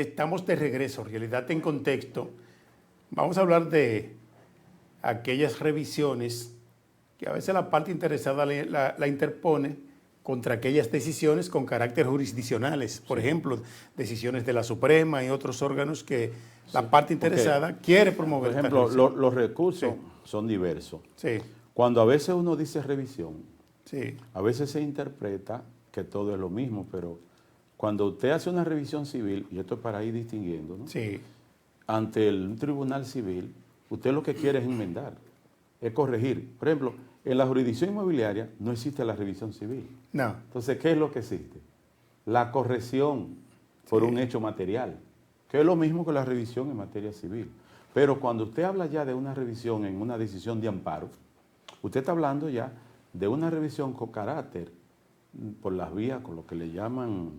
estamos de regreso, realidad en contexto. Vamos a hablar de aquellas revisiones que a veces la parte interesada la interpone contra aquellas decisiones con carácter jurisdiccionales. Por ejemplo, decisiones de la Suprema y otros órganos que la parte interesada quiere promover. Por ejemplo, los recursos son diversos. Sí. Cuando a veces uno dice revisión, Sí. a veces se interpreta que todo es lo mismo, pero cuando usted hace una revisión civil, y esto es para ir distinguiendo, ¿no? Sí. Ante un tribunal civil, usted lo que quiere es enmendar, es corregir. Por ejemplo, en la jurisdicción inmobiliaria no existe la revisión civil. No. Entonces, ¿qué es lo que existe? La corrección por un hecho material, que es lo mismo que la revisión en materia civil. Pero cuando usted habla ya de una revisión en una decisión de amparo, usted está hablando ya de una revisión con carácter por las vías, con lo que le llaman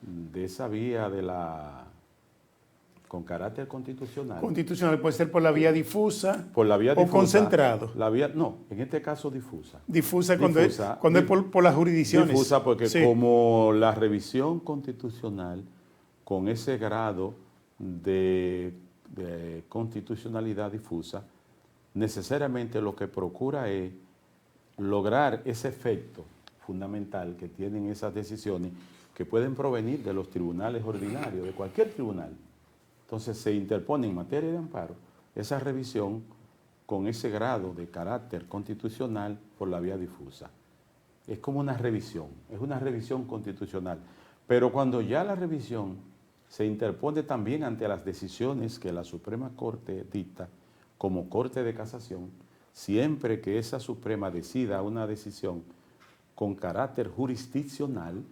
de esa vía de la con carácter constitucional. Constitucional puede ser por la vía difusa, por la vía o difusa, concentrado. La vía, no, en este caso difusa. Difusa cuando es por las jurisdicciones. Difusa porque sí. Como la revisión constitucional con ese grado de constitucionalidad difusa, necesariamente lo que procura es lograr ese efecto fundamental que tienen esas decisiones que pueden provenir de los tribunales ordinarios, de cualquier tribunal. Entonces se interpone en materia de amparo esa revisión con ese grado de carácter constitucional por la vía difusa. Es como una revisión, es una revisión constitucional. Pero cuando ya la revisión se interpone también ante las decisiones que la Suprema Corte dicta como Corte de Casación, siempre que esa Suprema decida una decisión con carácter jurisdiccional,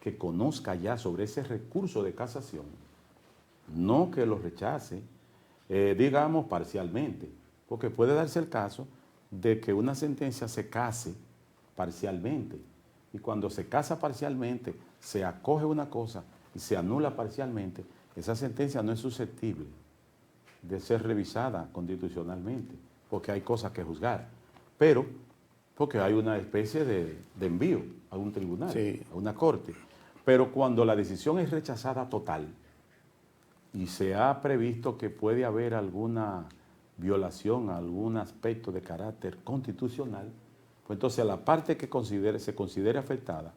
que conozca ya sobre ese recurso de casación, no que lo rechace, digamos parcialmente, porque puede darse el caso de que una sentencia se case parcialmente, y cuando se casa parcialmente, se acoge una cosa y se anula parcialmente, esa sentencia no es susceptible de ser revisada constitucionalmente, porque hay cosas que juzgar, pero porque hay una especie de envío a un tribunal, sí, a una corte. Pero cuando la decisión es rechazada total y se ha previsto que puede haber alguna violación a algún aspecto de carácter constitucional, pues entonces la parte que se considere afectada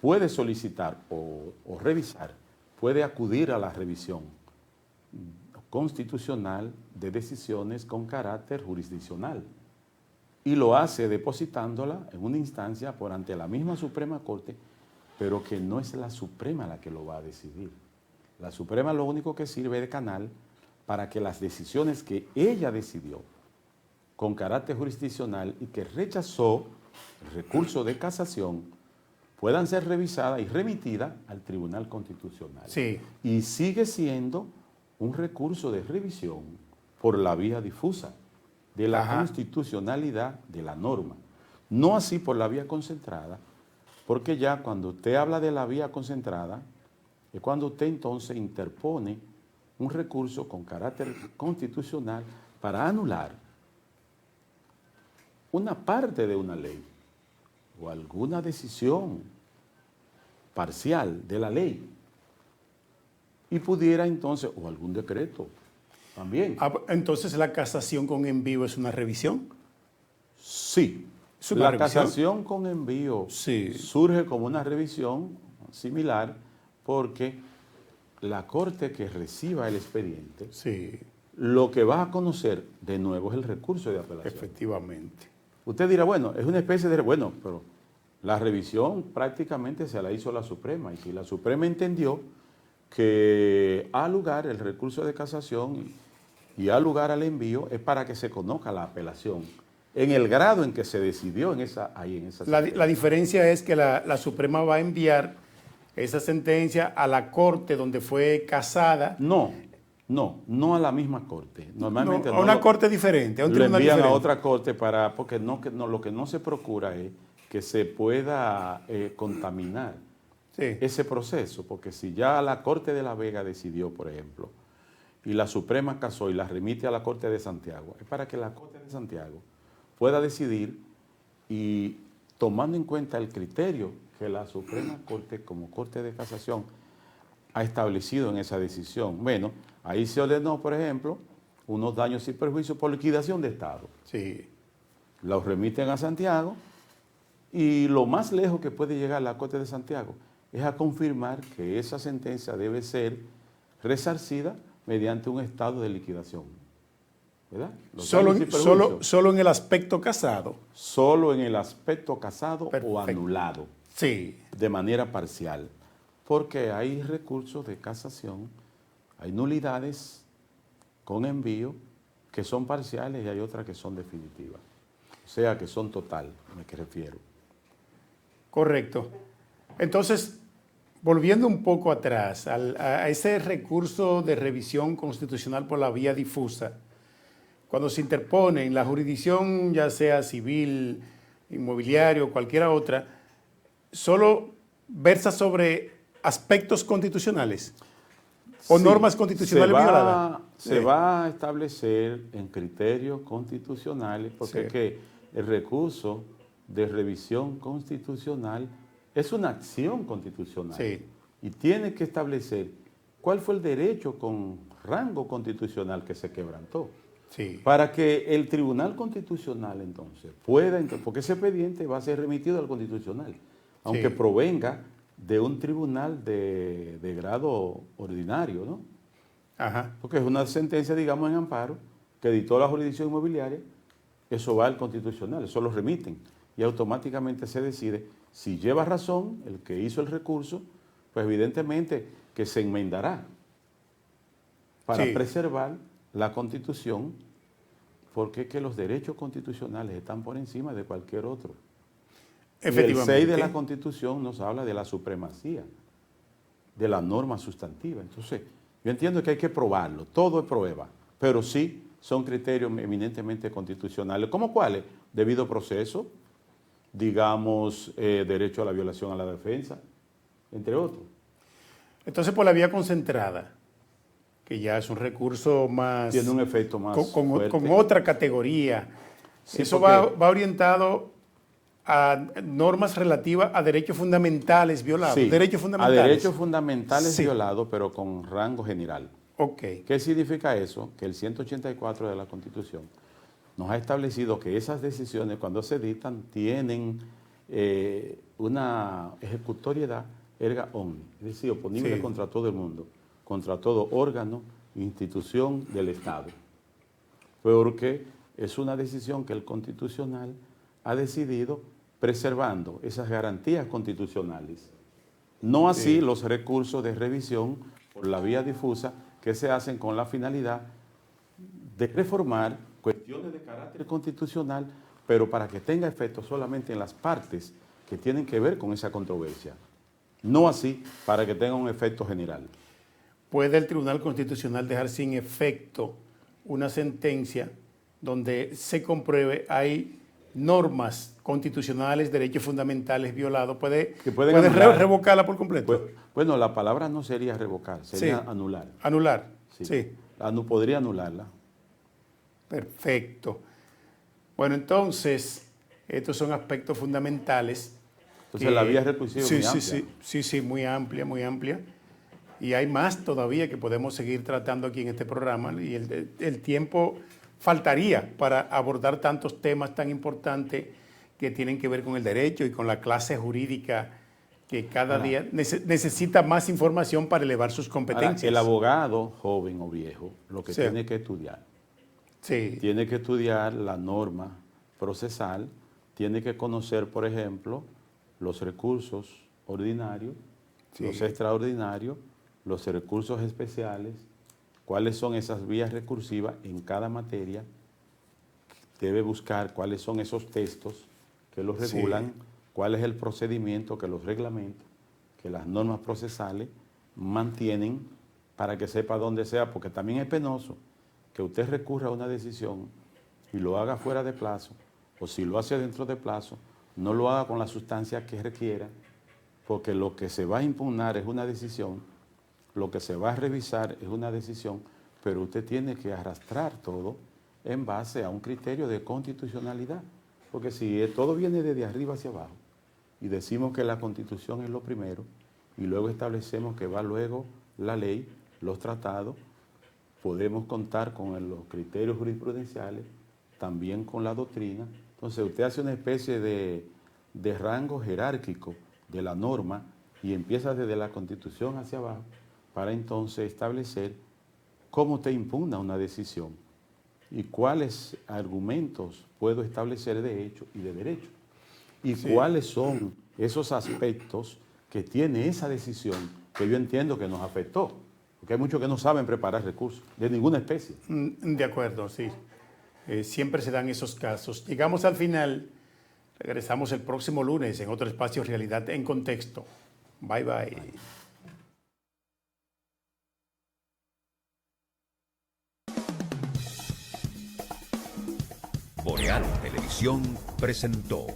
puede solicitar o revisar, puede acudir a la revisión constitucional de decisiones con carácter jurisdiccional y lo hace depositándola en una instancia por ante la misma Suprema Corte, pero que no es la Suprema la que lo va a decidir. La Suprema lo único que sirve de canal para que las decisiones que ella decidió con carácter jurisdiccional y que rechazó el recurso de casación puedan ser revisadas y remitidas al Tribunal Constitucional. Sí. Y sigue siendo un recurso de revisión por la vía difusa de la constitucionalidad de la norma. No así por la vía concentrada, porque ya cuando usted habla de la vía concentrada, es cuando usted entonces interpone un recurso con carácter constitucional para anular una parte de una ley o alguna decisión parcial de la ley y pudiera entonces, o algún decreto también. Entonces la casación con envío es una revisión. Sí, ¿Es una la revisión? casación con envío Sí. surge como una revisión similar porque la Corte que reciba el expediente, Sí, lo que va a conocer de nuevo es el recurso de apelación. efectivamente. Usted dirá, bueno, es una especie de... Bueno, pero la revisión prácticamente se la hizo la Suprema, y si la Suprema entendió que ha lugar el recurso de casación y ha lugar al envío, es para que se conozca la apelación en el grado en que se decidió en esa La diferencia es que la Suprema va a enviar esa sentencia a la corte donde fue casada. No a la misma corte. Normalmente a una corte diferente, a un lo tribunal envían diferente. a otra corte porque lo que no se procura es que se pueda contaminar ese proceso, porque si ya la Corte de La Vega decidió, por ejemplo, y la Suprema casó y la remite a la Corte de Santiago, es para que la Corte de Santiago pueda decidir y tomando en cuenta el criterio que la Suprema Corte como Corte de Casación ha establecido en esa decisión. Bueno, ahí se ordenó, por ejemplo, unos daños y perjuicios por liquidación de Estado. Sí. Los remiten a Santiago y lo más lejos que puede llegar la Corte de Santiago es a confirmar que esa sentencia debe ser resarcida mediante un estado de liquidación. ¿Verdad? Solo en el aspecto casado. Solo en el aspecto casado Perfecto. o anulado. Sí. De manera parcial. Porque hay recursos de casación, hay nulidades con envío que son parciales y hay otras que son definitivas. O sea, que son total, a lo que refiero. Correcto. Entonces, volviendo un poco atrás, a ese recurso de revisión constitucional por la vía difusa, cuando se interpone en la jurisdicción, ya sea civil, inmobiliario o cualquiera otra, solo versa sobre aspectos constitucionales o Sí, normas constitucionales violadas. Se va a establecer en criterios constitucionales, porque Sí. es que el recurso de revisión constitucional es una acción constitucional. Sí. Y tiene que establecer cuál fue el derecho con rango constitucional que se quebrantó. Sí. Para que el Tribunal Constitucional entonces pueda, porque ese expediente va a ser remitido al Constitucional, aunque Sí. provenga de un tribunal de grado ordinario, ¿no? Ajá. Porque es una sentencia, digamos, en amparo, que dictó la jurisdicción inmobiliaria, eso va al Constitucional, eso lo remiten, y automáticamente se decide si lleva razón el que hizo el recurso, pues evidentemente que se enmendará para Sí. preservar la Constitución, porque es que los derechos constitucionales están por encima de cualquier otro. Y el 6 Efectivamente. de la Constitución nos habla de la supremacía, de la norma sustantiva. Entonces, yo entiendo que hay que probarlo, todo es prueba, pero sí son criterios eminentemente constitucionales. ¿Cómo cuáles? Debido proceso, digamos, derecho a la violación a la defensa, entre otros. Entonces, por la vía concentrada, que ya es un recurso más... Tiene un efecto más fuerte. con otra categoría. Sí, Eso porque- va orientado a normas relativas a derechos fundamentales violados. Sí, Derechos fundamentales. a derechos fundamentales Sí. violados, pero con rango general. Ok. ¿Qué significa eso? Que el 184 de la Constitución nos ha establecido que esas decisiones, cuando se dictan, tienen una ejecutoriedad erga omnes, es decir, oponible Sí. contra todo el mundo, contra todo órgano, institución del Estado. Porque es una decisión que el Constitucional ha decidido preservando esas garantías constitucionales. No así Sí. los recursos de revisión por la vía difusa que se hacen con la finalidad de reformar cuestiones de carácter constitucional, pero para que tenga efecto solamente en las partes que tienen que ver con esa controversia. No así para que tenga un efecto general. ¿Puede el Tribunal Constitucional dejar sin efecto una sentencia donde se compruebe hay normas constitucionales, derechos fundamentales violados? ¿Puede pueden anular. revocarla por completo? Pues, bueno, la palabra no sería revocar, sería Sí. anular. Anular. Sí. Sí. Podría anularla. Perfecto. Bueno, entonces, estos son aspectos fundamentales. Entonces la vía recursiva sí, es muy sí, amplia. sí, muy amplia, muy amplia. Y hay más todavía que podemos seguir tratando aquí en este programa y el tiempo faltaría para abordar tantos temas tan importantes que tienen que ver con el derecho y con la clase jurídica que cada Ahora, día necesita más información para elevar sus Ahora, competencias. el abogado, joven o viejo, lo que Sí. tiene que estudiar, Sí, tiene que estudiar la norma procesal, tiene que conocer, por ejemplo, los recursos ordinarios, Sí. los extraordinarios, los recursos especiales, cuáles son esas vías recursivas en cada materia, debe buscar cuáles son esos textos que los Sí. regulan, cuál es el procedimiento que los reglamenta, que las normas procesales mantienen para que sepa dónde sea, porque también es penoso que usted recurra a una decisión y lo haga fuera de plazo, o si lo hace dentro de plazo, no lo haga con la sustancia que requiera, porque lo que se va a impugnar es una decisión, lo que se va a revisar es una decisión, pero usted tiene que arrastrar todo en base a un criterio de constitucionalidad, porque si todo viene desde arriba hacia abajo y decimos que la Constitución es lo primero y luego establecemos que va luego la ley, los tratados, podemos contar con los criterios jurisprudenciales, también con la doctrina. Entonces usted hace una especie de rango jerárquico de la norma y empieza desde la Constitución hacia abajo para entonces establecer cómo usted impugna una decisión y cuáles argumentos puedo establecer de hecho y de derecho y cuáles son esos aspectos que tiene esa decisión que yo entiendo que nos afectó, porque hay muchos que no saben preparar recursos de ninguna especie. De acuerdo, sí. Siempre se dan esos casos. Llegamos al final. Regresamos el próximo lunes en otro espacio Realidad en Contexto. Bye, bye. Boreal Televisión presentó